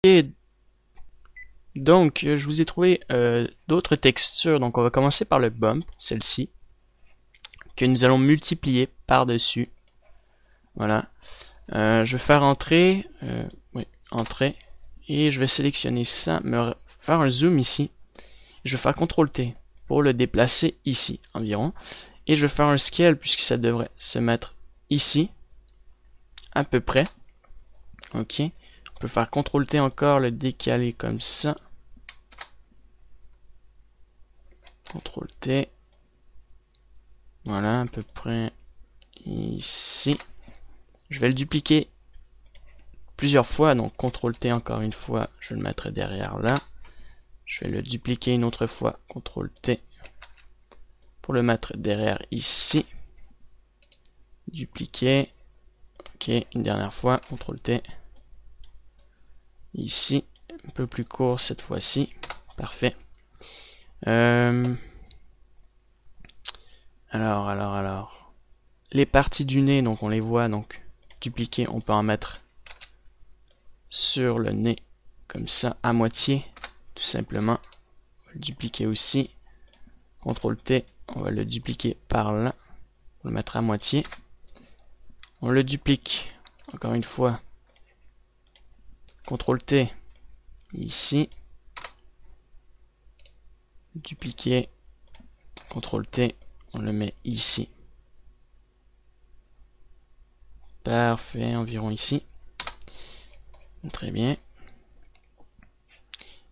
Et donc, je vous ai trouvé d'autres textures. Donc, on va commencer par le bump, celle-ci, que nous allons multiplier par-dessus. Voilà. Je vais faire entrer, oui, entrer, et je vais sélectionner ça, faire un zoom ici. Je vais faire CTRL-T pour le déplacer ici, environ. Et je vais faire un scale, puisque ça devrait se mettre ici, à peu près. Ok. On peut faire CTRL-T encore, le décaler comme ça. CTRL-T. Voilà, à peu près ici. Je vais le dupliquer plusieurs fois, donc CTRL-T encore une fois, je le mettrai derrière là. Je vais le dupliquer une autre fois, CTRL-T, pour le mettre derrière ici. Dupliquer. Ok, une dernière fois, CTRL-T. Ici, un peu plus court cette fois-ci. Parfait. Alors. Les parties du nez, donc on les voit, donc dupliquer, on peut en mettre sur le nez, comme ça, à moitié, tout simplement. On va le dupliquer aussi. CTRL-T, on va le dupliquer par là. On va le mettre à moitié. On le duplique, encore une fois. CTRL-T, ici. Dupliquer. CTRL-T, on le met ici. Parfait, environ ici. Très bien.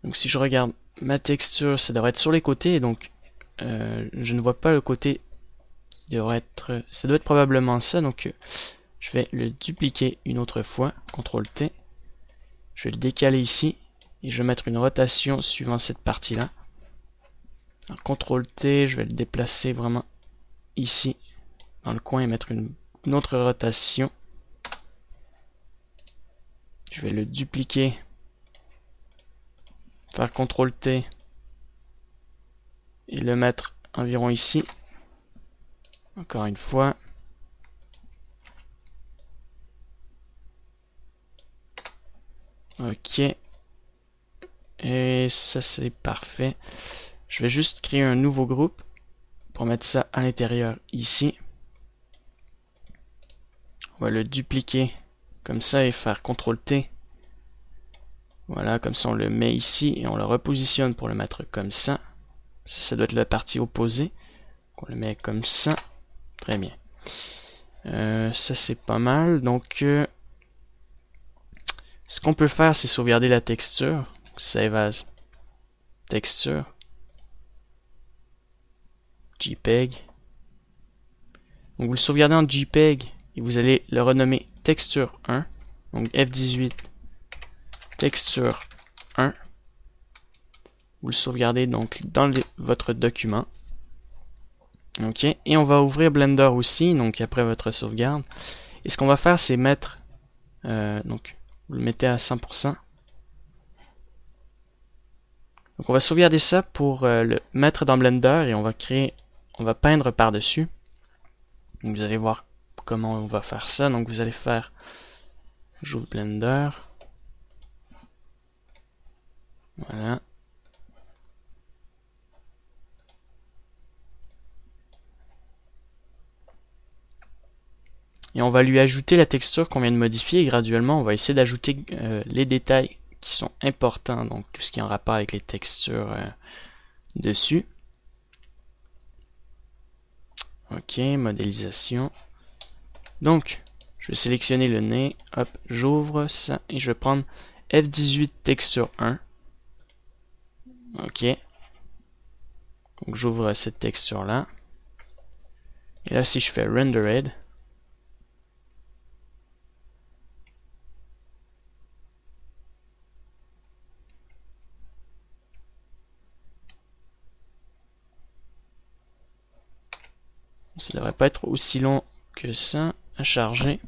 Donc si je regarde ma texture, ça devrait être sur les côtés, donc je ne vois pas le côté qui devrait être... Ça doit être probablement ça, donc je vais le dupliquer une autre fois, CTRL-T. Je vais le décaler ici, et je vais mettre une rotation suivant cette partie-là. CTRL-T, je vais le déplacer vraiment ici, dans le coin, et mettre une autre rotation. Je vais le dupliquer, faire CTRL-T, et le mettre environ ici. Encore une fois. Ok. Et ça c'est parfait. Je vais juste créer un nouveau groupe pour mettre ça à l'intérieur ici. On va le dupliquer comme ça et faire CTRL-T. Voilà, comme ça on le met ici et on le repositionne pour le mettre comme ça. Ça doit être la partie opposée. On le met comme ça. Très bien. Ça c'est pas mal. Donc ce qu'on peut faire, c'est sauvegarder la texture. Save as texture. JPEG. Donc vous le sauvegardez en JPEG et vous allez le renommer texture 1. Donc F18 texture 1. Vous le sauvegardez donc dans votre document. Ok. Et on va ouvrir Blender aussi, donc après votre sauvegarde. Et ce qu'on va faire, c'est mettre donc vous le mettez à 100%. Donc on va sauvegarder ça pour le mettre dans Blender et on va peindre par-dessus. Donc vous allez voir comment on va faire ça. Donc vous allez faire, j'ouvre Blender. Voilà. Et on va lui ajouter la texture qu'on vient de modifier et graduellement on va essayer d'ajouter les détails qui sont importants, donc tout ce qui est en rapport avec les textures dessus. Ok, modélisation. Donc, je vais sélectionner le nez, hop, j'ouvre ça et je vais prendre F18 texture 1. Ok. Donc j'ouvre cette texture là. Et là si je fais rendered, ça devrait pas être aussi long que ça à charger.